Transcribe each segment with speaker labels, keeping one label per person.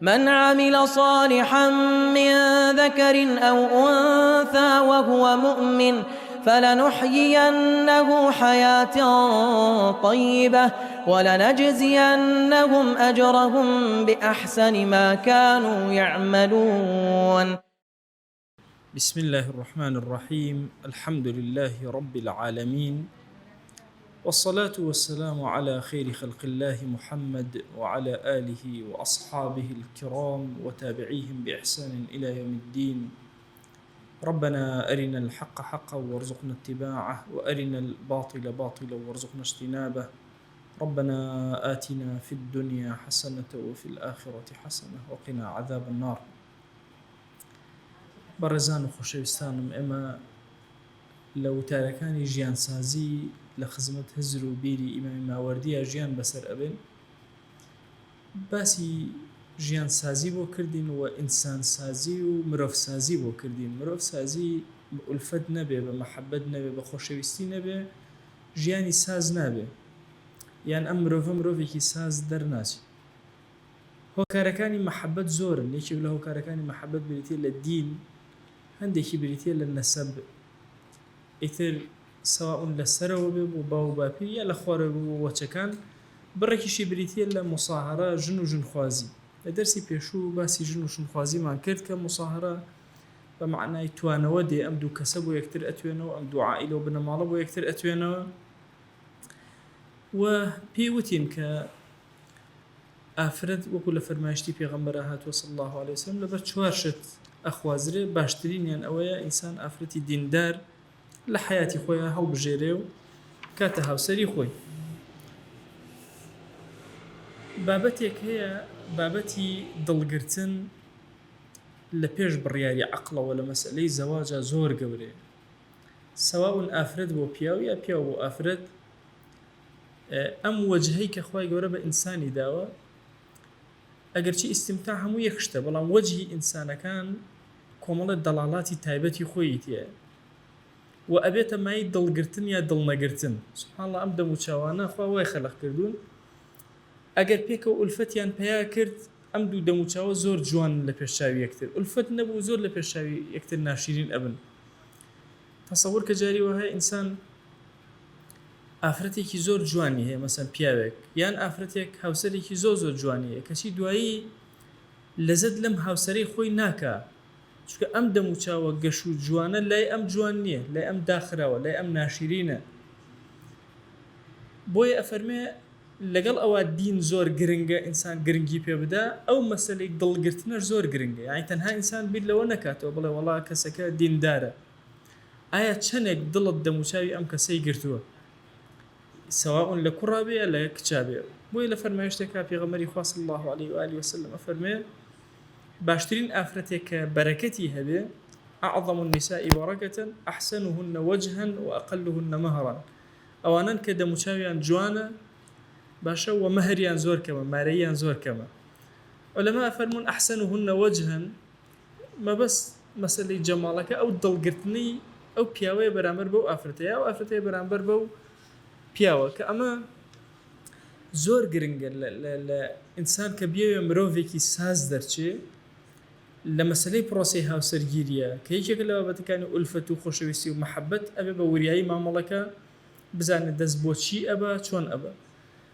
Speaker 1: من عمل صالحا من ذكر أو أنثى وهو مؤمن فلنحيينه حياة طيبة ولنجزينهم أجرهم بأحسن ما كانوا يعملون.
Speaker 2: بسم الله الرحمن الرحيم. الحمد لله رب العالمين، والصلاة والسلام على خير خلق الله محمد وعلى آله وأصحابه الكرام وتابعيهم بإحسان إلى يوم الدين. ربنا أرنا الحق حقا وارزقنا اتباعه، وأرنا الباطل باطلا وارزقنا اجتنابه. ربنا آتنا في الدنيا حسنة وفي الآخرة حسنة وقنا عذاب النار. بەڕێزان و خۆشەویستانم، ئێمە لە وتارەکانی ژیانسازی لە خزمەت هزر و بیری ئیمامی ماوەردیە ژیان بەسەر ئەبێن، باسی ژیانسازی بۆ کردین و ئینسانسازی و مرۆڤسازی بۆ کردین. مرۆڤسازی بە ئولفەت نەبێ، بە مەحەبەت نەبێ، بە خۆشەویستی نەبێ، ژیانی ساز نابێ، یان ئەم مرۆڤە مرۆڤێکی ساز دەرناچێت. هۆکارەکانی مەحەبەت زۆرن. یەکێک لە هۆکارەکانی مەحەبەت بریتێ لە دین، هەندێکی بریتێ لە نەسەب، ئیتر سەواون لە سەرەوە بێ بۆ باو و باپیر یا لە خوارەوە بۆ وەچەکان. بڕێکیشی بریتێ لە موساهرە، ژن و ژنخوازی. لە دەرسی پێشوو باسی ژن و ژنخوازیمان کرد کە موساهرە بە معنای توانەوە دێ، ئەم دوو کەسە بۆ یەکتر ئەتوێنەوە، ئەم دوو عائیلە و بنەماڵە بۆ یەکتر ئەتوێنەوە. و پێی وتین کە ئافرەت وەکو لە فەرمایشتی پێغەمبەرە هاتووە صلی الله عليه وسلم لەبەر چوار شت ئەخوازرێ، باشترینیان ئەوەیە ئینسان ئافرەتی دیندار لە حیاتی خۆیان هەڵبژێرێ و کاتە هاوسەری خۆی. بابەتێک هەیە، بابەتی دڵگرتن لە پێش بڕیاری عەقڵەوە لە مەسئلەی زەواجە زۆر گەورەیە. سەواون ئافرەت بۆ پیاو یا پیاو بۆ ئافرەت، ئەم وەجهەی کە خوای گەورە بە ئینسانی داوە، ئەگەرچی ئیستیمتاع هەموو یەک شتە، بەڵام وەجهی ئینسانەکان کۆمەڵە دەڵاڵاتی تایبەتی خۆی تێیە و ئەبێتە مای دڵگرتن یا دڵنەگرتن. سوبحان الله، ئەم دەم و چاوانە خوا وای خەلق کردوون، ئەگەر پێکەوە ئولفەتیان پەیا کرد، ئەم دوو دەم و چاوە زۆر جوان لە پێشچاوی یەکتر، ئولفەت نەبوو زۆر لە پێشچاوی یەکتر ناشرین ئەبن. تەسەوور کە جاری وهەیە ئینسان ئافرەتێکی زۆر جوانی هەیە، مەسەن پیاوێک یان ئافرەتێک هاوسەرێکی زۆر زۆر جوانی هەیە، کەچی دوایی لەزەت لەم هاوسەرەی خۆی ناکا، چونکە ئەم دەم و چاوە گەش و جوانە لای ئەم جوان نییە، لای ئەم داخراوە، لای ئەم ناشرینە. بۆیە ئەفەرمێ لەگەڵ ئەوە دین زۆر گرنگە، ئینسان گرنگی پێ بدا، ئەو مەسەلەی دڵگرتنەش زۆر گرنگە. یعنی تەنها ئینسان بیر لەوە نەکاتەوە بڵێ وەڵا کەسەکە دیندارە، ئایا چەندێک دڵت دەم و چاوی ئەم کەسەی گرتووە، سواء لە کوڕا بێ لە کچا بێ. بۆیە لە فەرمایشتێکا پێغەمبەری خوا صلی الله عليه و آله وسلم ئەفەرمێ باشترین ئافرەتێک کە بەرەکەتی هەبێ، أعظم النساء بركة أحسنهن وجها وأقلهن مهرا، ئەوانن کە دەم و چاویان جوانە باشە و مەهریان زۆر کەمە، مارەییان زۆر کەمە. عولەما ئەفەرمون أحسنهن وجها مەبەست مەسەلەی جەماڵەکە ئەو دڵگرتنی ئەو پیاوەیە بەرامبەر بەو ئافرەتەیە، ئەو ئافرەتەیە بەرامبەر بەو پیاوە، کە ئەمە زۆر گرنگە لە ئینسان کە بێوێ مرۆڤێکی ساز دەرچێ لە مەسەلەی پرۆسەی هاوسەرگیریە، کە یەکێک لە بابەتەکانی ئولفەت و خۆشەویستی و مەحەبەت ئەبێ بە وریایی مامەڵەکە بزانێت دەست بۆ چی ئەبە، چۆن ئەبە.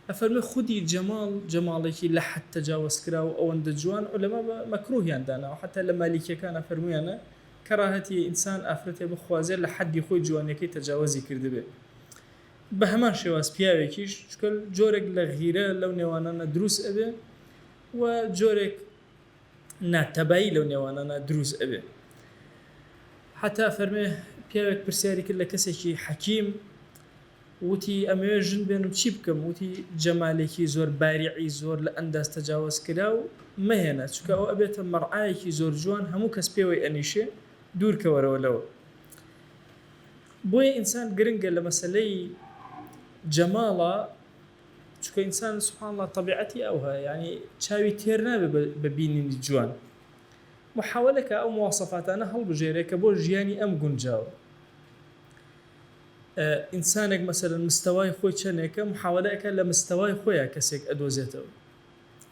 Speaker 2: ئەفەرمێ خودی جەماڵێکی لە حەد تەجاوزکرا و ئەوەندە جوان عولەما مەکروهیان داناوە، حتا لە مالیکیەکان ئەفەرمویانە کەراهەتی ئینسان ئافرەتێ بخوازێت لە حەدی خۆی جوانیەکەی تەجاوزی کردبێ. بە هەمان شێواز پیاوێکیش چکەل جۆرێک لە غیرە لەو نێوانانە دروست ئەبێ و جۆرێک ناتەبایی لەو نێوانانە دروست ئەبێ. حتا فەرمێ پیاوێک پرسیاری کرد لە کەسێکی حەکیم، وتی ئەمەوێ ژن بێنم چی بکەم؟ وتی جەمالێکی زۆر باریعی زۆر لە ئەنداز تەجاوز کرا و مەهێنە، چونکە ئەو ئەبێتە مەرعایەکی زۆر جوان، هەموو کەس پێوەی ئەنیشێ، دوورکەوەرەوە لەوە. بۆیە ئینسان گرنگە لە مەسەلەی جەماڵە، چونکە ئینسان سوبحان الله طبیعەتی ئەوها، یعنی چاوی تێر نابێ بە بینینی جوان. محاولەکە ئەو مواصفاتانە هەڵبژێرێ کە بۆ ژیانی ئەم گونجاوە. ئینسانێک مەسەلەن مستەوای خۆی چەندێکە، محاولەکە لە مستەوای خۆیان کەسێک ئەدۆزێتەوە.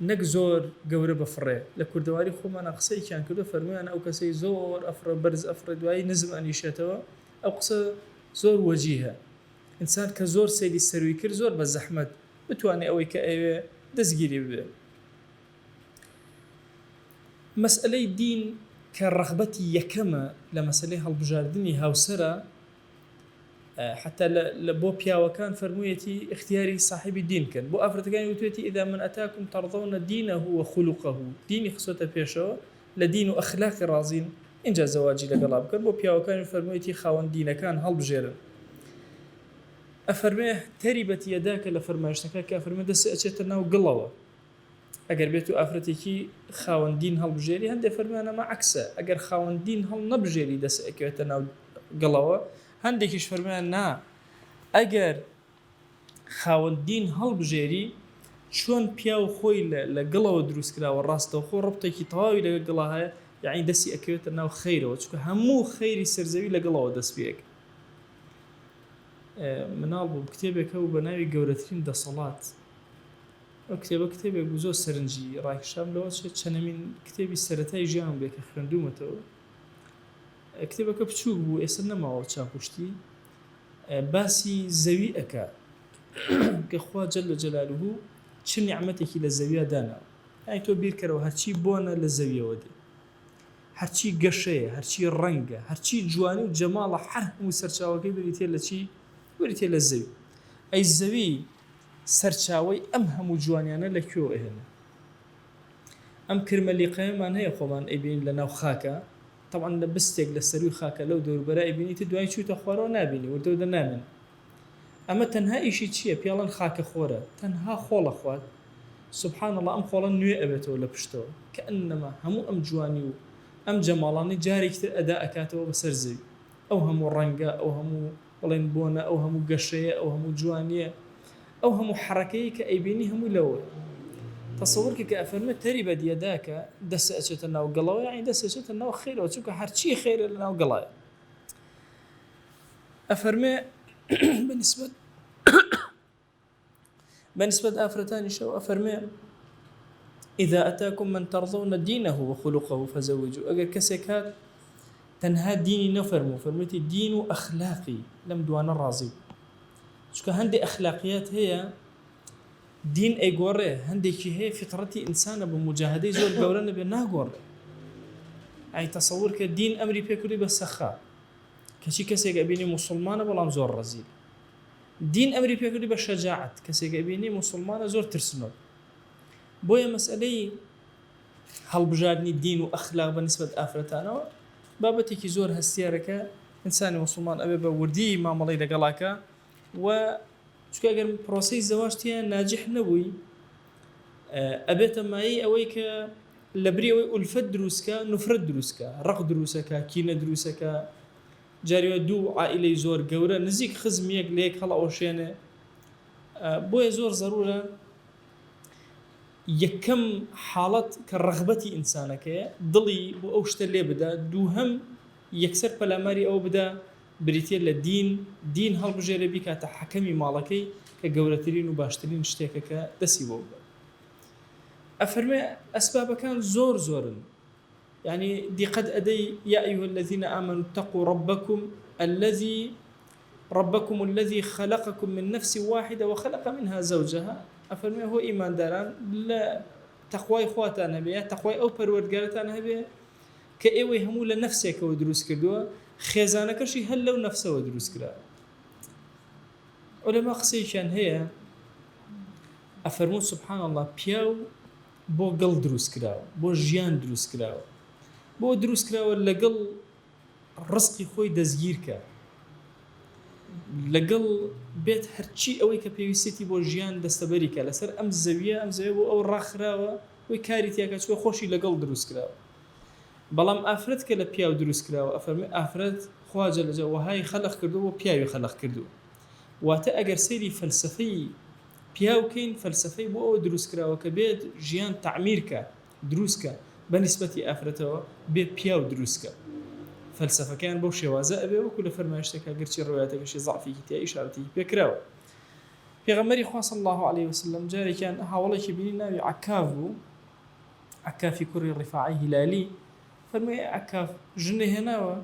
Speaker 2: نەک زۆر گەورە بەفڕێ لە کوردەواری خۆمان قسەیان کردو فەرمویان ئەو کەسەی زۆر ئەفرە بەرز ئەفرە دوایی نزم ئەنیشێتەوە ئەو قسە زۆر وەجیهە ئینسان کە زۆر سەیری سەروی کرد زۆر بە زەحمەت بتوانێت ئەوەی کە ئەوێ دەستگیری ببێ. مەسئلەی دین کە ڕەغبەتی یەکەمە لە مەسئلەی هەڵبژاردننی هاوسەرە حتى لبو پیاوەکان فەرموویەتی اختیاری صاحبی دین کەن بۆ ئافرەتەکانی وتوێتی ئیدا من ئەتاکم تەڕضەونە دینەه وخولوقەه دینی خسۆتە پێشەوە لە دین و ئەخلاقی ڕازین اینجا زەواجی لەگەڵا بکەن بۆ پیاوەکانی فەرموویەتی خاوەن دینەکان هەڵبژێرن. ئەفەرمێ تەریبەت یەداکە لە فەرمایشتەکە کە ئەفەرمێ دەست ئەچێتە ناو گڵەوە ئەگەر بێت و ئافرەتێکی خاوەن دین هەڵبژێری هەندێک فەرمانەمە عەکسە ئەگەر خاوەن دین هەڵ نەبژێری دەست ئەکەوێتە ناو گڵەوە هەندێکیش فەرمیان نا ئەگەر خاوەندین هەڵبژێری چۆن پیا و خۆی لە گڵەوە دروست کراوە ڕاستەوە خۆ ڕبتێکی تەواوی لەگە گڵا هەیە یعنی دەستی ئەکەوێتە ناو خەیرەوە چونکە هەموو خەیری سەرزەوی لە گڵەوە دەست پێک. مناڵ بوو کتێبێکە و بە ناوی گەورەترین دەسەڵات ئەو کتێبێک بوو زۆر سەرنجی ڕاکێشام لەوە چەندەمین کتێبی سەرەتای ژیانم بێ کە خوێندوومەتەوە. کتێبەکە بچووک بوو ئێستا نەماوە چاپشتی باسی زەوی ئەکا کە خوا جەل جەلالوهو چ نیعمەتێکی لە زەویە داناوە یعنی تۆ بیرکەرەوە هەرچی بۆنە لە زەویەوە دێ هەرچی گەشەیە هەرچی ڕەنگە هەرچی جوانی و جەماڵە هەر هەموو سەرچاوەکەی بریتێ لە چی بریتێ لە زەوی ئەی زەوی سەرچاوەی ئەم هەموو جوانیانە لەکوێوە ئەهێنە ئەم کرمەلیقەیەمان هەیە خۆمان ئەیبین لە ناو خاکە طبعا لە بستێک لە سەروی خاکە لەو دەوروبەرە ئەیبینیتە دوای چوویتە خوارەوە نابینی وردەوردە نامێن ئەمە تەنها ئیشی چییە پیاڵەن خاکە خۆرە تەنها خۆڵە خوات سبحان الله ئەم خۆڵە نوێ ئەبێتەوە لە پشتەوە کە ئەنەما هەموو ئەم جوانی و ئەم جەماڵانی جارێکتر ئەدا ئەکاتەوە بەسەر زەوی ئەو هەموو ڕەنگە ئەو هەموو بڵێن بۆنە ئەو هەموو گەشەیە ئەو هەموو جوانیە ئەو هەموو حرەکەی کە ئەیبینی هەموو لەوە تصور کە ئەفەرمێت تەریبەت یەداکە دەست ئەچێتە ناو گڵەوە یعنی دەست ئەچێتە ناو خێرەوە چونکە هەرچی خێرە لە ناو گڵایە. ئەفەرمێ بنسبة ئافرەتانی شەو ئەفەرمێ إذا أتاكم من ترضون دينه وخلقه فزوجوا ئەگەر کەسێک هات تەنها دینی نەفەرموو فەرمێتی دین و ئەخلاقی لەم دوانە ڕازی چونکە هەندێک ئەخلاقیات هەیە دین ئەیگۆڕێ هەندێکی هەیە فطرەتی ئینسانە بە مجاهدەی زۆر گەورە نەبێ ناگۆڕێ ئەی تەسەوور کە دین ئەمری پێکردی بە سەخا کەچی کەسێک ئەبینی موسڵمانە بەڵام زۆر ڕەزیل دین ئەمری پێکردی بە شەجاعەت کەسێک ئەبینی موسڵمانە زۆر ترسنۆک بۆیە مەسئلەی هەڵبژاردننی دین و ئەخلاق بە نسبەت ئافرەتانەوە بابەتێکی زۆر هەستیارەکە ئینسانی موسڵمان ئەبێ بە وردی مامەڵەی لەگەڵاکە و چونکە ئەگەر پرۆسەی زەواجتیان ناجح نەبووی ئەبێتە مایەی ئەوەی کە لە بری ئەوەی ئولفەت دروستکە نوفرەت دروستکە ڕق دروستەکە کینە دروستەکە جاریوە دوو عائیلەی زۆر گەورە نزیک خزمیەک لەیەک هەڵ ئەوشێنێ بۆیە زۆر زەرورە یەکەم حاڵەت کە ڕەغبەتی ئینسانەکەیە دڵی بۆ ئەو شتە لێ بدا دووهەم یەکسەر پەلاماری ئەو بدا بریتێ لە دین هەڵبژێرە بیکاتە حەکەمی ماڵەکەی کە گەورەترین و باشترین شتێکە کە دەسی بۆ بە ئەفەرمێ ئەسبابەکان زۆر زۆرن يعني دقت أدي يا أيها الذين آمنوا اتقوا ربكم الذي خلقكم من نفس واحدة وخلق منها زوجها أفرمي هو إيمان داران لا تقوى إخواتنا بيه تقوى أو پروردگارتنا بيه كأيوه همو لنفسك ودروس كردوا خزانك شي هل لو نفسه ودروس كرا علماء قصيشان هي أفرمون سبحان الله بياو بو قل دروس كرا بو جيان دروس كرا بۆ دروست کراوە لەگەڵ ڕزقی خۆی دەستگیرکە لەگەڵ بێت هەرچی ئەوەی کە پێویستێتی بۆ ژیان دەستەبەریکە لەسەر ئەم زەویە بۆ ئەو ڕاخراوە وی کاری تیاکە چوە خۆشی لەگەڵ دروست کراوە بەڵام ئافرەت کە لە پیاو دروست کراوە ئەفەرمێ ئافرەت خوا جەل جەلالوهو وەهای خەلق کردووە بۆ پیاوی خەلق کردووە واتە ئەگەر سەیری فەلسەفەی پیاوکەین فەلسەفەی بۆ ئەوە دروست کراوە کە بێت ژیان تعمیرکە دروستکە بنسبة أفرته ببياو دروسكا فلسفة كان بوشي وازا أبي وكل فرماشتك قرتي رواياتك شي ضعفي كتيا إشارتي بكراو پێغەمبەری خوا صلی الله عليه وسلم جارێکیان هاوڵێکی بینی ناوی عکاف بوو، عکافی کوڕی ڕیفاعی هیلالی، فەرمووی عکاف ژنە هێناوە؟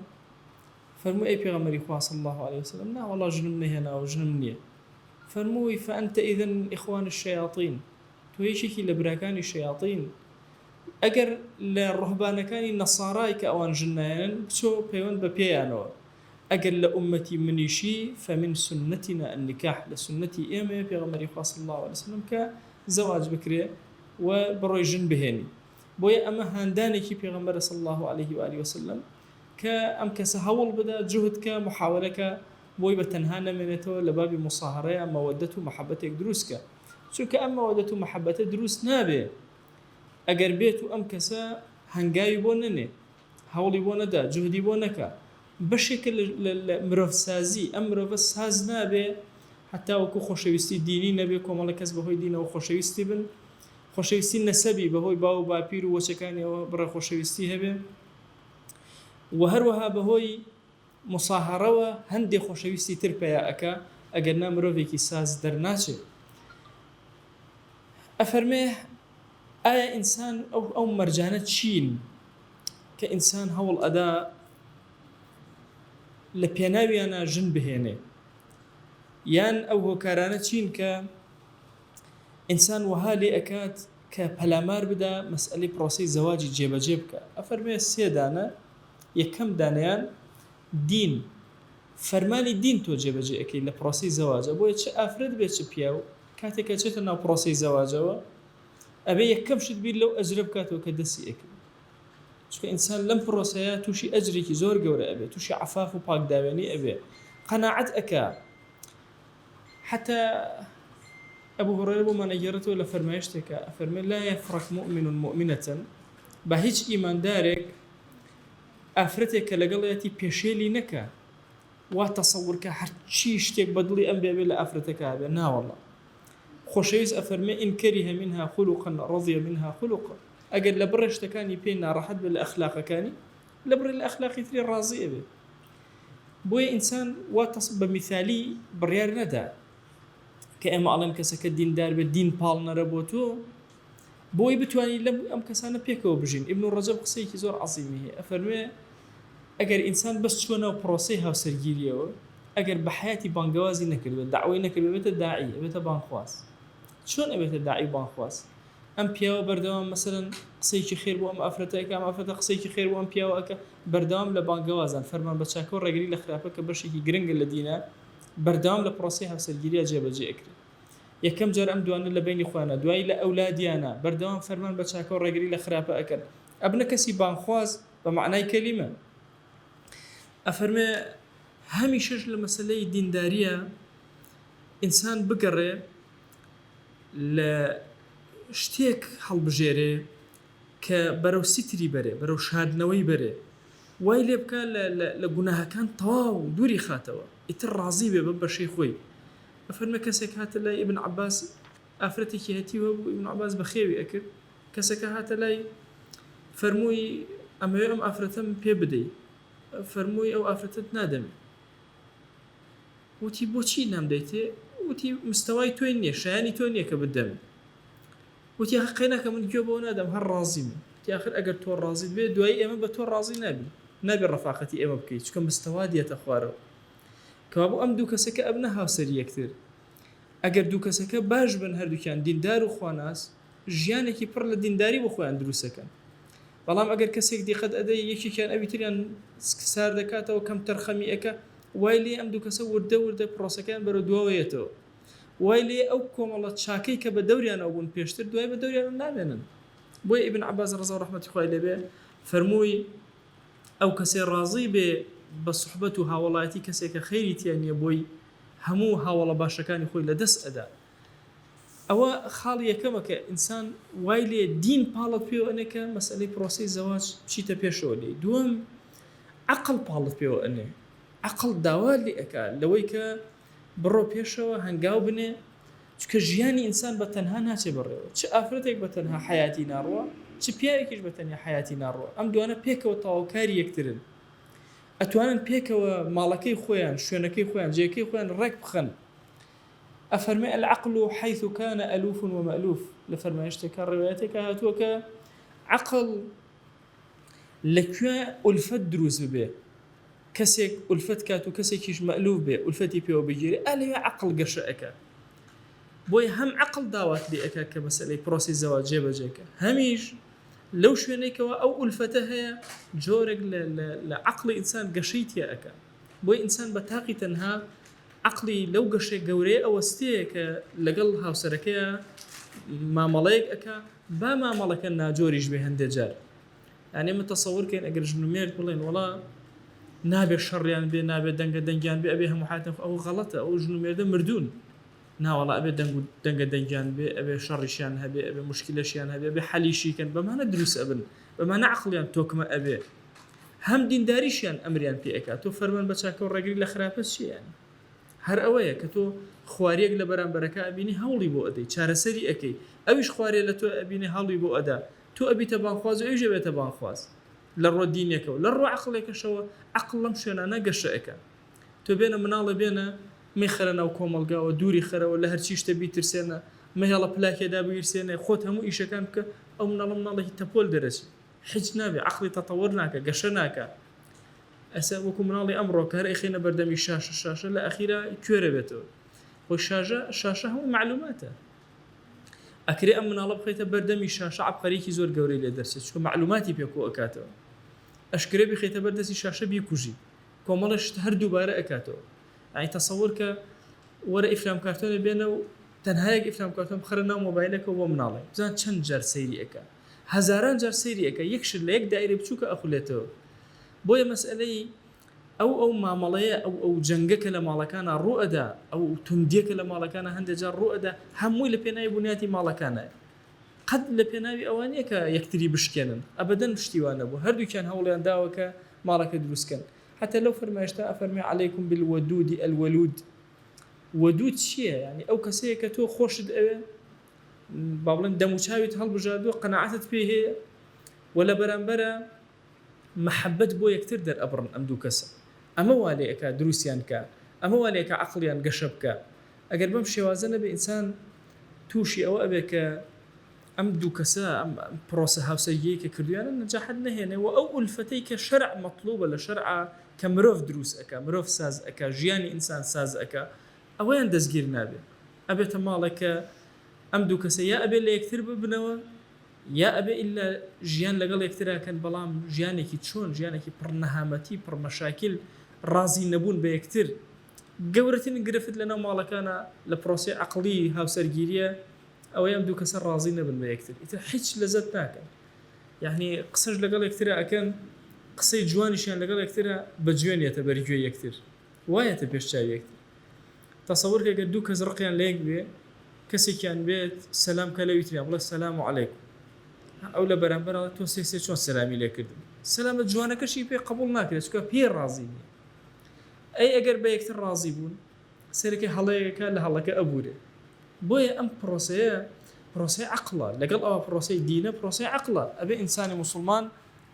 Speaker 2: فەرمووی ئەی پێغەمبەری خوا صلی الله عليه وسلم نا وەڵڵا ژنم نەهێناوە، ژنم نییە. فەرمووی فأنت إذن إخوان الشياطين، تۆ یەکێکی لە براکانی شەیاطین. ئەگەر لە ڕوهبانەکانی نەسارای کە ئەوان ژن نایەنن بچۆ پەیوەند بە پێیانەوە. ئەگەر لە ئومەتی منیشی فمن سنتنا النکاح، لە سنەتی ئێمە پێغەمبەری خوا صلی الله عليه وسلم کە زەواج بکرێ و بڕۆی ژن بهێنی. بۆیە ئەمە هاندانێکی پێغەمبەرە صلی الله عليه وآله وسلم کە ئەم کەسە هەوڵ بدە جوهدکە محاولەکە بۆی بە تەنها نەمێنێتەوە لە بابی مصاهرەیە مەوەدەت و مەحەبەتێک دروستکە، چونکە ئەم مەوەدەت و مەحەبەتە دروست نابێ ئەگەر بێت و ئەم کەسە هەنگاوی بۆ نەنێ، هەوڵی بۆ نەدا، جوهدی بۆ نەکە، بەشێکە لە مرۆڤسازی ئەم مرۆڤە ساز نابێ، حتا وەکو خۆشەویستی دینی نەبێ، کۆمەڵە کەس بەهۆی دینەوە خۆشەویستی بن، خۆشەویستی نەسەبی بەهۆی باو و باپیر و وەچەکانیەوە بڕە خۆشەویستی هەبێ، و هەروەها بەهۆی مصاهرەوە هەندێک خۆشەویستی تر پێیا ئەکا ئەگەر نا مرۆڤێکی ساز دەرناچێت. ئەفەرمێ ئایا ئینسان ئەو مەرجانە چین کە ئینسان هەوڵ ئەدا لە پێناویانە ژن بهێنێ، یان ئەو هۆکارانە چین کە ئینسان وەها لێ ئەکات کە پەلامار بدا مەسئلەی پرۆسەی زەواجی جێبەجێ بکە. ئەفەرمێ سێ دانە، یەکەم دانیان دین، فەرمانی دین تۆ جێبەجێ ئەەکەی لە پرۆسەی زەواجە، بۆیە چه ئافرەت بێت چ پیا و کاتێکە چێتە ناو پرۆسەی زەواجەوە ئەبێ یەکەم شت بیر لەو ئەجرە بکاتەوە کە دەستی ئەکرد، چونکە ئینسان لەم پرۆسەیە تووشی ئەجرێکی زۆر گەورە ئەبێ، تووشی عەفاف و پاکداوێنی ئەبێ، قەناعەت ئەکا. حتى أبو هريرة من أجرته لفرمايشتك أفرمي لا يفرق مؤمن مؤمنة بهيج إيمان دارك أفرتك لقليتي بيشيلي نكا وتصورك هرشيشتك بدلي أنبياء بلا أفرتك هذا نا والله خوشيز أفرمي إن كره منها خلقا رضي منها خلقا أجل لبرشتكاني بينا راحت بالأخلاق كاني لبر الأخلاق تري راضي به بوي إنسان وتصب مثالي بريار ندى كأما علم كسك الدين دار بالدين بالنا ربوتو بوي بتواني لم أم كسانا بيكو بجين ابن الرجب قصيك زور عظيمه أفرمي أجر إنسان بس شونا وبروسيها وسرجيريا أجر بحياتي بانجوازي نكل دعوي نكل بيت الداعي بيت بانخواس شلون بيت الداعي بانخواس أم بياو بردوام مثلا قصيك خير بو أم أفرتك أم أفرتك قصيك خير بو أم بياو أك بردوام لبانجوازان فرمان بتشاكور رجلي لخرافك برشي جرينج الذين بردام لبروسيها وسرجيريا جاب جي أكري يا كم جار أم دوان لبيني إخوانا دواي لأولادي أنا بردام فرمان بتشاكور رجلي لخرافة أكل أبنك سيبان خواز بمعنى كلمة أفرمي همي شج لمسألة دين دارية إنسان بقرة لشتيك حل بجيري كبرو ستري بري برو شهاد نوي بري وايلي بكا لجناها كان طواو دوري خاتوا يتر راضي ببشي خوي أفرمي كسك هات لي ابن عباس أفرتك هاتي وابن عباس بخيوي أكل كسك هات لي فرموي أما يوم أفرتم بيبدي فرموي أو أفرتت نادم وتي بوشي نام ديتي وتي مستواي تويني شاني تويني كبدم وتي حقيناك من جوبو نادم هالرازي تي آخر أجر تور رازي بي دواي إما بتور رازي نبي الرفاقتي إما بكي شكون مستوادية أخواره كابو أم دوكا سكا أبنها سريع كثير أجر دوكا سكا باش بن هردو كان دين دار وخواناس جيانك يبر لدينداري وخوان دروسكا بلام أجر كسيك دي قد أدي يشي كان أبي تريان سكسار دكاتا وكم ترخمي أكا وايلي أم دوكا سور دور دا بروسكان برو دواويتو وايلي أوكم الله تشاكي كبدوري أنا أبون بيشتر دواي بدوري أنا نامنا بوي ابن عباس رضي الله رحمة الله عليه فرموي أو كسير راضي بصحبتها والله كسيك خيرتي يعني بوي هموها والله باشكاني خوي لدس أداء أو خالية كما كإنسان وايلي دين بالط بيو أنك مسألة بروسي زواج بشيتا بيشو لي دوم عقل بالط بيو أني عقل داوالي أكا لويك برو بيشو هنقاو بني كجياني إنسان بتنها ناتي برو چه أفرتك بتنها حياتي ناروا چه بيايكش بتنها حياتي ناروا أم دوانا بيكا وطاوكاري يكترن أتوانن بيكا ومالكي خويان شوينكي خويان جيكي خويان رك بخن أفرمي العقل حيث كان ألوف ومألوف لفرمايشتك الرواياتك هاتوك عقل لكوا ألفت دروس به كسيك ألفت كاتو كسيكيش مألوف به ألفتي بيو بيجيري ألي عقل قشأك بوي هم عقل داوات لي أكا كمسألة بروسي الزواج جيبا جيكا هميش لو شوينيك أو ألفتها جورك لعقل إنسان قشيت يا أكا بوي إنسان بتاقي تنها عقلي لو قشي قوري أو استيك لقل هاوسركيا ما ملايك أكا با ما ملكا ناجوريش بهند جار يعني متصور كين أقر جنومير تقولين والله نابي الشر يعني بي نابي دنجان بي أبيها محاتن أو غلطة أو جنومير ده مردون نا والله أبي دنجان بي أبي شر شيان هبي أبي مشكلة شيان هبي أبي حلي شي كان بما ندرس أبن بما نعقليان توكما أبي هم دين داريشيان أمريان بي أكا تو فرمان بچاكو الرقري لخرافس شي يعني هر اوه كتو خواريك لبران بركة أبيني هولي بو أدي چارە سەری ئەەکەی ئەویش خوارێ لە تۆ ئەبینێ هەڵی بۆ ئەدا تۆ ئەبی تەبانخواز و ئەویژە بێ تەبانخواز لە ڕۆ دینێکەوە لە ڕۆ عەقڵێکەشەوە عەقڵ لەم شوێنانە گەشەئەکە تۆ بێنە مناڵە بێنە مێخەرە ناو کۆمەڵگاوە دووری خەرەوە لە هەرچی شتە بیترسێنە مەهێڵە پلاکێدا بگیرسێنە خۆت هەموو ئیشەکان بکە ئەو مناڵە تەپۆل دەرەچی حیچ نابێ عەقڵی تەتەوەر ناکە گەشە ناکە ئەسا وەکو مناڵی ئەمڕۆ کە هەر ئەخێنە بەردەمی شاشە لە ئەخیرا کوێرە بێتەوە خۆ شاشە هەموو معلوماتە ئەکرێ ئەم مناڵە بخەیتە بەردەمی شاشە عەبقەرێکی زۆر گەورەی لێ دەرچێت چونکە معلوماتی پێکۆ ئەکاتەوە ئەشکرێ بخەیتە بەردەستی شاشە بیکوژی کۆمەڵەش هەر دووبارە ئەکاتەوە یعنی تەسەوور کە وەرە ئیفلام کارتۆنە بێنە و تەنهایەک ئیفلام کارتۆن بخەرە ناو مۆبایلەکە بۆ مناڵێ بزان چەند جار سەیری ئەکا هەزاران جار سەیری ئەکا یەکشت لە یەک دایرە بچووکە ئەخولێتەوە بۆیە مەسئلەی ئەو مامەڵەیە ئەو جەنگەکە لە ماڵەکانە ڕوئەدا ئەو توندیەکە لە ماڵەکانە هەندێک جار ڕوئەدا هەمووی لە پێناوی بنیاتی ماڵەکانە قەت لە پێناوی ئەوانەیە کە یەکتری بشکێنن ئەبەدەن پشتیوانە بوو هەردووکیان هەوڵیان داوە کە ماڵەکە دروستکەن حتى لو فرماشتا أفرمي عليكم بالودود الولود ودود چییە يعني ئەو کەسەیە کە تۆ خۆشت ئەوێ با بڵێن دەموچاویت هەڵبژاردووە قەناعەتت پێ هەیە ولا بەرامبەرە محبت بۆ یەکتر دەرئەبڕن ئەم دوو کەسە ئەمە وا لێ ئەکا دروستیان کە ئەمە وا لێ ئەکا عەقڵیان گەشە بکە ئەگەر بەم شێوازە نەبێ ئینسان تووشی ئەوە ئەبێ کە ئەم دوو کەسە ئەم پرۆسە هاوسەرگیەی کە کردویانە نەجاحەت نەهێنێ و ئەو ئولفەتەی کە شەرع مەطلوبە لە شەرعا کە مرۆڤ دروست ئەکا مرۆڤ ساز ئەکا ژیانی ئینسان ساز ئەکا ئەوەیان دەستگیر نابێ ئەبێتە ماڵێکە ئەم دوو کەسە یا ئەبێ لە یەکتر ببنەوە یا ئەبێ ئیلا ژیان لەگەڵ یەکتراکەن بەڵام ژیانێکی چۆن ژیانێکی پڕ نەهامەتی پڕ مەشاکل ڕازی نەبوون بە یەکتر گەورەترین گرفت لەناو ماڵەکانە لە پرۆسەی عەقڵی هاوسەرگیریە ئەوەی ئەم دوو کەسە ڕازی نەبن بە یەکتر ئیتر هیچ لەزەت ناکەن یعنی قسەش لەگەڵ یەکترا ئەکەن قسەی جوانیشیان لەگەڵ یەکترا بە جوێنێتە بەرگوێ یەکتر وایەتە پێشچاوی یەکتر تەسەوور کە دوو کەس ڕقیان لە یەک بێ کەسێکیان بێت سەلام کە لەویتریان بڵێ سەلام عەلەیکوم ئەو لە بەرامبەرەوە تۆ سێ چۆن سەلامی لێ کردن سەلامە جوانەکەشی پێ قبول ناکرێت چونکە پێ ڕازی نییە ئەی ئەگەر بە یەکتر ڕازی بوون سەرەکی هەڵەیەکە لە هەڵەکە ئەبورێ بۆیە ئەم پرۆسەی عەقڵە لەگەڵ ئەوە پرۆسەی دینە پرۆسەی عەقڵە ئەبێ ئینسانی موسڵمان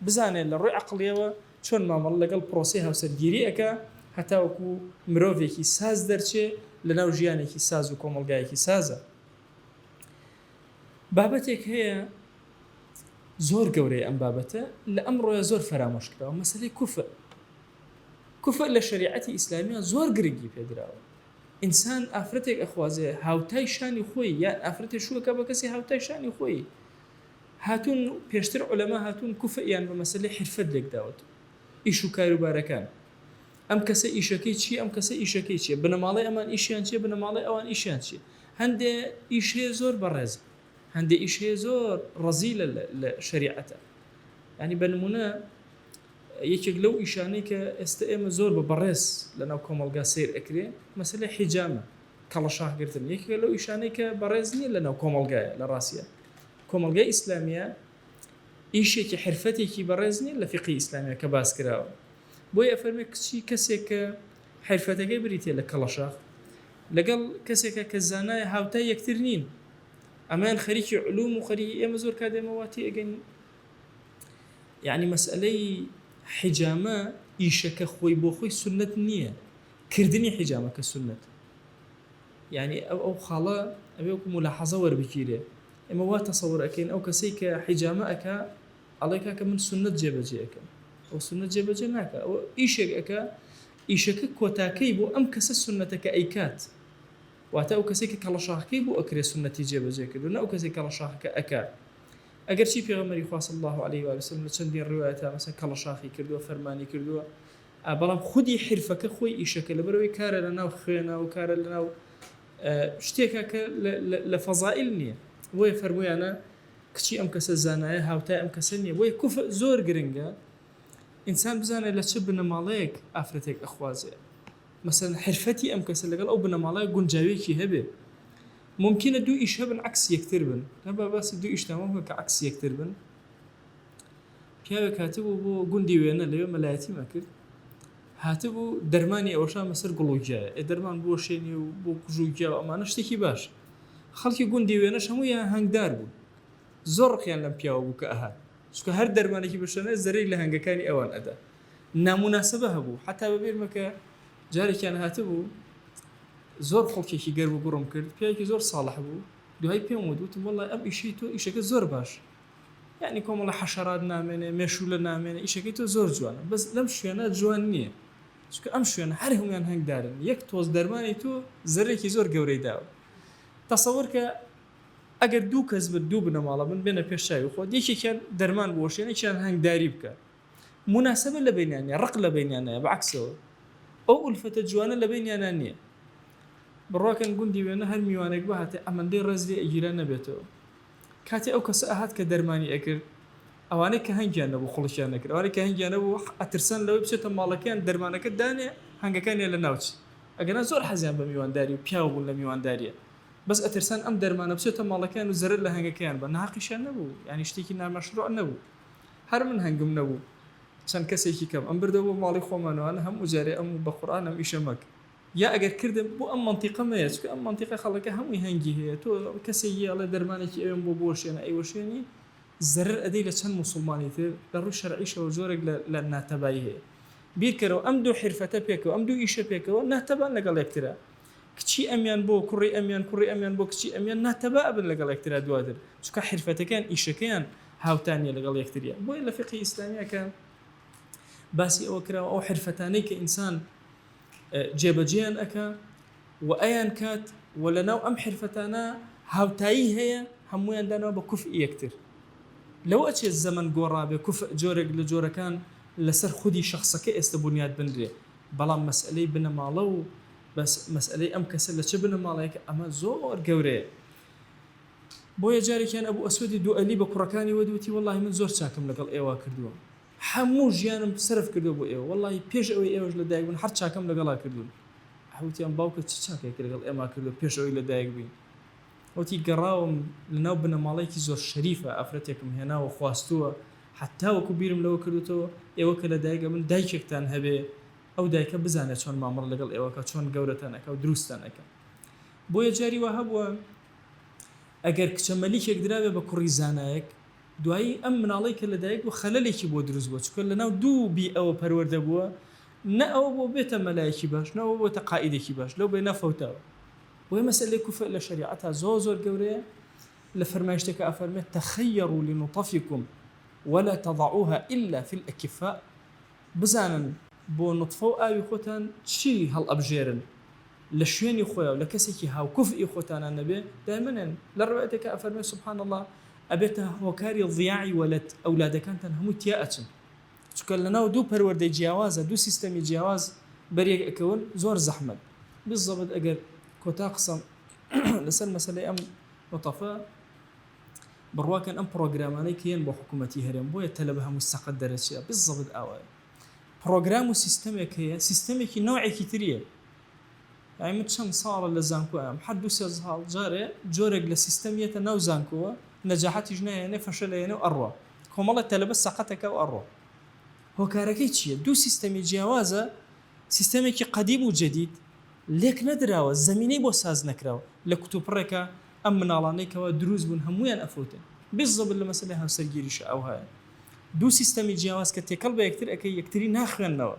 Speaker 2: بزانێت لە ڕووی عەقڵیەوە چۆن مامەڵە لەگەڵ پرۆسەی هاوسەرگیری ئەکا هەتا وەکو مرۆڤێکی ساز دەرچێ لەناو ژیانێکی ساز و کۆمەڵگایەکی سازە بابەتێک هەیە زۆر گەورەی ئەم بابەتە لە ئەمڕۆیە زۆر فرامۆش کراوە مەسەلەی کوفر لە شریعەتی ئیسلامیە زۆر گرنگی پێدراوە ئینسان ئافرەتێک ئەخوازێ هاوتای شانی خۆی یان ئافرەتێک شووەکە بە کەسی هاوتای شانی خۆی هاتوون پێشتر عولەما هاتوون کوفریان بە مەسەلەی حرفەت لێک داوت ئیش و کاروبارەکان ئەم کەسە ئیشەکەی چی ئەم کەسە ئیشەکەی چیە بنەماڵی ئەمان ئیشیان چیە بنەماڵی ئەوان ئیشیان چیە هەندێ ئیش هەیە زۆر بەڕێز هەندێ ئیش هەیە زۆر ڕەزیلە لە شریعەتە ینی بە نمونە یەکێک لەو ئیشانەی کە ئێستا ئێمە زۆر بە بەڕێز لەناو کۆمەڵگا سیر ئەکرێ مەسەلەی حیجامە کەڵەشاهگرتن یەکێک لەو ئیشانەی کە بەڕێز نییە لەناو کۆمەڵگایە لە ڕاستیە کۆمەڵگای ئیسلامیە ئیشێکی حرفەتێکی بەڕێز نییە لە فیقی ئیسلامیە کە باس کراوە بۆیە ئەفەرمێ کچی کەسێک کە حرفەتەکەی بریتێ لە کەڵەشاخ لەگەڵ کەسێکە کە زانایە هاوتای یەکتر نین ئەمان خەریکی علوم و خەریکی ئێمە زۆر کادێمەواتی ئەگەن یعنی مەسئلەی حیجامە ئیشەکە خۆی بۆ خۆی سنت نییە کردنی حیجامەکە سنت يعني أو خاڵە ئەبێ ملاحظە وەربگیرێ ئێمە وا تەسەوڕ ئەەکەین ئەو کەسەی کە حیجامە ئەکا ئەڵێ کاکە من سنت جێبەجێ ئەەکەم ئەو سنت جێبەجێ ناکە ئەو ئیشێک ئەکە ئیشەکە کۆتاکەی بۆ ئەم کەسە سنەتەکە ئەیکات واتە ئەو کەسێک کە کەڵەشاخەکەی بۆ ئەکرێ سنەتی جێبەجێ کردو نە ئەو کەسێک کەڵەشاخەکە ئەکا ئەگەر چی پێغەمبەری خوا صلی الله عليه وسلم لە چەندین ڕوایەتە مەسەن کەڵەشاخی کردووە فەرمانی کردووە بەڵام خودی حرفەکە خۆی ئیشەکە لەبەرەوەی کارە لەناو خوێنە و کارە لەناو شتێکە کە لە فەزائیل نییە بۆیە فەرموویانە کچی ئەم کەسە زانایە هاوتای ئەم کەسە نییە بۆیە کوفە زۆر گرنگە ئینسان بزانێت لە چ بنەماڵەیەک ئافرەتێک ئەخوازێ مەسەن حرفەتی ئەم کەسە لەگەڵ ئەو بنەماڵەیە گونجاوێکی هەبێ ممکنە دوو ئیش هەبن عکس یەکتر بن هەبا باسی دوو ئیشتامە کە عکس یەکتر بن پیاوێک هاتبوو بۆ گوندی وێنە لەوێ مەلایەتیمە کرد هاتبوو دەرمانی ئەوەشان بەسەر گوڵوجایە دەرمان بۆ شێنی و بۆ کوژوجیا و ئەمانە شتێکی باش خەڵکی گوندی وێنەش هەموویان هەنگدار بوون زۆر ڕقیان لەم پیاوە بوو کە ئەهات چونکە هەر دەرمانێکی بشەنە زەرەی لە هەنگەکانی ئەوان ئەدا ناموناسبە هەبوو حتا بەبێرمەکە جارێکیان هاتبوو زۆر خەڵکێکی گەرم و گوڕم کرد پیاوێکی زۆر ساڵح بوو دوای پێم وتم وەڵڵای ئەم ئیشەی تۆ ئیشەکە زۆر باش یعنی کۆمەڵە حەشەرات نامێنێ مێشولە نامێنێ ئیشەکەی تۆ زۆر جوانە بەس لەم شوێنە جوان نییە چونکە ئەم شوێنە هەر هەمویان هەنگدارن یەک تۆز دەرمانی تۆ زەرێکی زۆر گەورەی داوە تەسەوەر کە ئەگەر دوو کەس بن دوو بنەماڵە بن بێنە پێشچاوی خۆ یەکێکیان دەرمان بۆشێنێکیان هەنگداری بکە مناسبە لە بینیانە ڕق لە بینیانەیە بەعکسەوە ئەو ئولفەتە جوانە لە بینیانە نییە بڕواکەن گوندی وێنە هەر میوانێک بهاتێ ئەمەندەی ڕێزی ئەگیران نەبێتەوە کاتێ ئەو کەسە ئەهات کە دەرمانی ئەکرد ئەوانەی کە هەنگیان نەبوو خڵشیان نەکرد ئەوانەی کە هەنگیان نەبوو ئەترسان لەوەی بچێتە ماڵەکەیان دەرمانەکە دانێ هەنگەکانیان لە ناوچ ئەگەنا زۆر حەزیان بە میوانداری و پیاو بوون لە میوانداریە بەس ئەترسان ئەم دەرمانە بچێتە ماڵەکەیان و زەرر لە هەنگەکەیان بە ناقیشیان نەبوو یعنی شتێکی نامەشروع نەبوو هەر من هەنگم نەبوو چەند کەسێکی کەم ئەم بردە بۆ ماڵی خۆمانەوەانە هەم وجارێ ئەم بە قورئان ئەم ئیشە مەک یا ئەگەر کردم بۆ ئەم منتیقە مەیە چکە ئەم منتیقە خەڵەکە هەمووی هەنگی هەیە تۆ کەسێکی ئەڵێ دەرمانێکی ئەوێن بۆ بۆشێنە ئەیوەشێنی زەرر ئەدەی لە چەند موسڵمانی تر لە ڕووی شەرعیشەوە زۆرێک لە ناتەبایی هەیە بیرکەرەوە ئەم دوو حرفەتە پێکەوە ئەم دوو ئیشە پێکەوە ناتەبان لەگەڵ یەکترە کچی ئەمیان بۆ کوڕی ئەمیان کوڕی ئەمیان بۆ کچی ئەمیان ناتەبا ئەبن لەگەڵ یەکترا دواتر چکە حرفەتەکان ئیشەکەیان هاوتانیە لەگەڵ یەکتریە بۆیە لە فقهی ئیسلامیەکە باسی ئەوە کراوە ئەو حرفەتانەی کە ئینسان جێبەجێیان ئەکا و ئەیان کات و لەناو ئەم حرفەتانە هاوتایی هەیە هەمویان دانەوە بە کوفئی یەکتر لەو ئەچێت زەمن گۆڕابێ کوف جۆرێک لە جۆرەکان لەسەر خودی شخصەکە ئێستا بنیاد بنرێ بەڵام مەسئلەی بنەماڵە و بەس مەسئلەی ئەم کەسە لە چ بنەماڵەیەکە ئەمە زۆر گەورەیە بۆیە جارێکیان ئەبوو ئەسودی دوئەلی بە کوڕەکانی وەدوتی وەڵڵاهی من زۆر چاکم لەگەڵ ئێوە کردووە هەموو ژیانم سرف کردو بۆ ئێوە وەڵڵاهی پێش ئەوەی ئێوەش لە دایک بوون هەر چاکەم لەگەڵا کردوون هەوتیان باوکە چ چاکێک لەگەڵ ئێمە کردو پێش ئەوەی لە دایک بووین وتی گەڕاوم لەناو بنەماڵێکی زۆر شەریفە ئافرەتێکم هێناوە خواستووە حتا وەکو بیرم لەوە کردوتەوە ئێوە کە لە دایکە من دایکێکتان هەبێ ئەو دایکە بزانێت چۆن مامەڕ لەگەڵ ئێوەکە چۆن گەورەتانەکە و دروستانەکە بۆیە جاری وە هەبووە ئەگەر کچە مەلیکێک درابێ بە کوڕی زانایەک دوایی ئەم مناڵی کە لە دایک و خەلەلێکی بۆ دروست بووە چکە لەناو دوو بی ئەوە پەروەردە بووە نە ئەوە بۆ بێتە مەلایەکی باش نەوە بۆتە قائیدێکی باش لەو بێ نەفەوتاوە بۆیە مەسئلەی کوفە لە شەریعەتە زۆر گەورەیە لە فەرمایشتێکە ئەفەرمێت تەخەیەڕوا لنطفکم ولا تضعوها إلا في الأكفاء بزانن بۆ نطفە و ئاوی خۆتان چی هەڵ ئەبژێرن لە شوێنی خۆیان و لە کەسێکی هاو کوفئی خۆتانان نەبێ دایمەنن لە ڕوایەتێکە ئەفەرمێت سبحان الله ئەبێتە هۆکاری ضیاعی وەلەد ئەولادەکانتان هەموو تیا ئەچن چکە لەناو دوو پەروەردەی جیاوازە دوو سیستەمی جیاواز بەریەک ئەکەون زۆر زەحمەت بالضبط ئەگەر کۆتا قسەم لەسەر مەسەلەی ئەم نطفە بڕواکەن ئەم پرۆگرامانەی کێن بۆ حکوومەتی هەرێم بۆیە تەلە بە هەموو سەقەت دەرەچێت بالضبط ئاوایە پرۆگرام و سیستەمێک هەیە سیستەمێکی نوعێکی تریە یعنی من چەند ساڵە لە زانکۆ ئەم حد دو سێ ساڵ جارێ جۆرێک لە سیستەمیەتە ناو زانکۆوە نەجاحەتیش نایەنێ فەشە لەیەنێ و ئەڕوا کۆمەڵە تەلە بە سەقەتەکە و ئەڕوا هۆکارەکەی چییە دوو سیستەمی جیاوازە سیستەمێکی قەدیم و جەدید لێک نەدراوە زەمینەی بۆ ساز نەکراوە لە کوتوپڕێکە ئەم مناڵانەیەکەوە دروست بوون هەمویان ئەفوتن بالضبط لە مەسەلەی هاوسەرگیریش ئەو هەیە دوو سیستەمی جیاواز کە تێکەڵ بە یەکتر ئەەکەی یەکتری ناخوێننەوە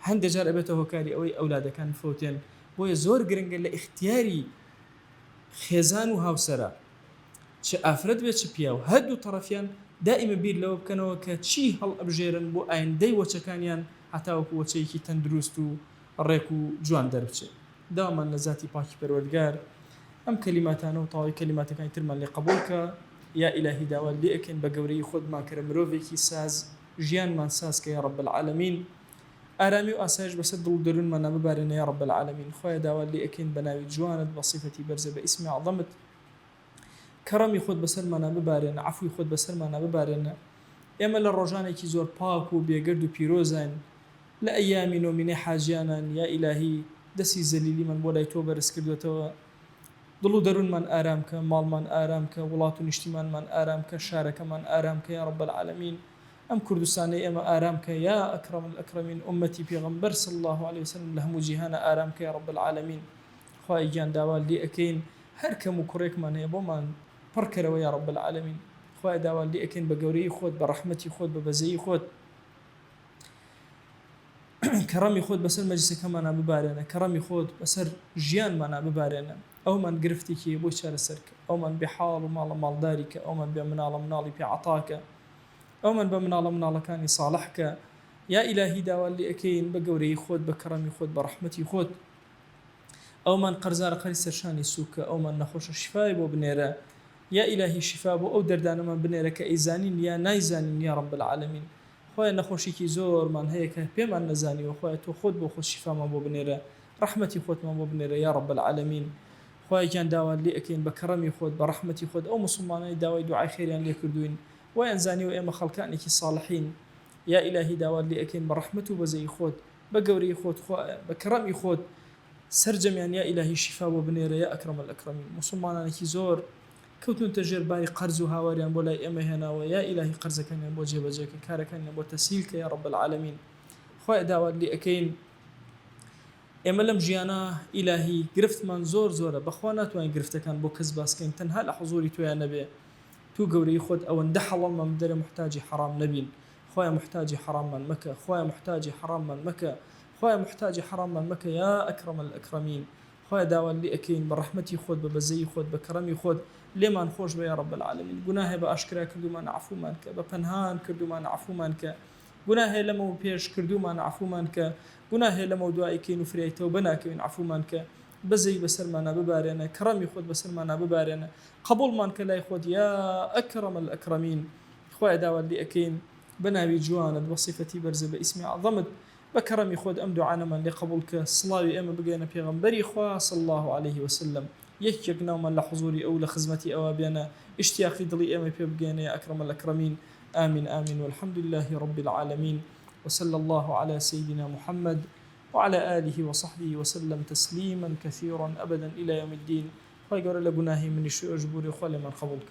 Speaker 2: هەندێک جار ئەبێتە هۆکاری ئەوەی ئەولادەکان فوتێن بۆیە زۆر گرنگە لە ئیختیاری خێزان و هاوسەرە چ ئافرەت بێت چ پیا و هەردوو تەرەفیان دائیمە بیر لەوە بکەنەوە کە چی هەڵ ئەبژێرن بۆ ئایندەی وەچەکانیان هەتاوەکو وەچەیەکی تەندروست و ڕێک و جوان دەربچێت. داوامان لە ذاتی پاکی پەروەردگار ئەم کەلیماتانە و تاوای کەلیماتەکانی ترمان لێ قبولکە. یا ئیلاهی داوا لێ ئەکەین بە گەورەی خۆتمان کە مرۆڤێکی ساز ژیانمان ساز کە یا رب العالمین، ئارامی و ئاسایش بەسەر دڵ و دەروونمانە ببارێنە یا رب العالمین. خۆیان داوا لێ ئەکەین بە ناوی جوانت بە صیفەتی بەرزە بە ئیسمی عەظەمت، کەڕەمی خۆت بەسەرمانە ببارێنە، عەفوی خۆت بەسەرمانە ببارێنە. ئێمە لە ڕۆژانێکی زۆر پاک و بێگرد و پیرۆزین، لە ئەیامی نۆمینەی حاجیانان. یا ئیلاهی دەستی زەلیلی من بۆ لای تۆ بەرز کردوێتەوە، دڵ و دەروونمان ئارام کە، ماڵمان ئارام کە، وڵات و نیشتیمانمان ئارام کە، شارەکەمان ئارام کە یا رب العالمین. ئەم کوردستانەی ئێمە ئارام کە یا ئەکرەم الئەکرەمین، ئومەتی پێغەمبەر صلی الله عليه وسلم لە هەموو جیهانە ئارام کە یا رب العالمین. خوای گیان داوا لێ ئەکەین هەر کەم و کوڕێکمان هەیە بۆمان پڕکەرەوە یا رب العالمین. خوای داوا لێ ئەکەین بە گەورەی خۆت، بە ڕەحمەتی خۆت، بە بەزەیی خۆت، کەڕەمی خۆت بەسەر مەجلیسەکەمانە ببارێنە، کەڕەمی خۆت بەسەر ژیانمانە ببارێنە. ئەومان گرفتێکی بۆ چارەسەرکە، ئەومان بێ حاڵ و ماڵە ماڵداریکە، ئەومان بێ مناڵە مناڵی پێ عەتاکە، ئەومان بە مناڵە مناڵەکانی ساڵحکە. یا ئیلاهی داوا لێ ئەکەین بە گەورەی خۆت، بە کەڕەمی خۆت، بە ڕەحمەتی خۆت، ئەومان قەرزارە قەری سەرشانی سووکە، ئەومان نەخۆشە شیفای بۆ بنێرە. یا ئیلاهی شیفا بۆ ئەو دەردانەمان بنێرە کە ئەیزانین یا نایزانین یا رب العالمین. خۆیان نەخۆشیکی زۆرمان هەیە کە پێمان نەزانیوە، خۆیان تۆ خۆت بۆ خۆت شیفامان بۆ بنێرە، ڕەحمەتی خۆتمان بۆ بنێرە یا رب العالمین. خۆیان داوا لێ ئەکەین بە کەڕەمی خۆت، بە ڕەحمەتی خۆت. ئەو مسلمانانی داوای دوعای خێریان لێ کردوین وایان زانیوە ئێمە خەڵکانێکی ساڵحین. یا ئیلاهی داوا لێ ئەکەین بە ڕەحمەت و بەزەی خۆت، بە گەورەی خۆت، بە کەڕەمی خۆت سەرجەمیان یا ئیلاهی شیفا بۆ بنێرە یا ئەکرەم الئەکرەمین. مسلمانانێکی زۆر کەوتونتە ژێر باری قەرز و هاواریان بۆ لای ئێمە هێناوە، یا ئیلاهی قەرزەکانیان بۆ جێبەجێکە، کارەکانیان بۆ تەسهیل کە یا رب العالمین. خوای داوا لێ ئەکەین ئێمە لەم ژیانە ئیلاهی گرفتمان زۆر زۆرە، بەخوا ناتوانین گرفتەکان بۆ کەس باسکەین، تەنها لە حوزوری تۆیان نەبێ. تو گەورەی خۆت ئەوەندە حەڵالمان بدەرە محتاجی حرام نەبین. خوای محتاجی حراممان مەکە، خوای محتاجی حراممان مەکە، خوای محتاجی حراممان مەکە یا ئەکرەم الئەکرەمین. خوای داوا لێ ئەکەین بە ڕەحمەتی خۆت، بە بەزەی خۆت، بە کەڕەمی خۆت لێمان خۆش بە یا رب العالمین. گوناهێ بە ئاشکرا کردومان عەفومان کە، بە پەنهان کردومان عەفومان کە، گوناهێ لەمە و پێش کردومان عەفومان کە، گوناهێ لەمە و دوای کەین و فریایتەوە بناکەوین عەفومان کە. بەزەی بەسەرمانە ببارێنە، کەڕەمی خۆت بەسەرمانە ببارێنە، قبوڵمان کە لای خۆت یا ئەکرەم الئەکرەمین. خوای داوا لێ ئەکەین بە ناوی جوانت، بە صیفەتی بەرزە، بە ئیسمی عەظەمت، بە کەڕەمی خۆت ئەم دوعانەمان لێ قبوڵ کە. سڵاوی ئێمە بگەێنە پێغەمبەری خوا صلی الله عليه وسلم. یەکێک ناومان لە حوزوری ئەو لە خزمەتی ئەوە بێنە، اشتیاقی دڵی ئێمە پێ بگەێنە یا ئەکرەم الئەکرەمین. آمين آمين والحمد لله رب العالمين، وصلى الله على سيدنا محمد وعلى آله وصحبه وسلم تسليما كثيرا أبدا إلى يوم الدين. خواهي قول لقناهي من الشيء أجبوري خالي من قبولك.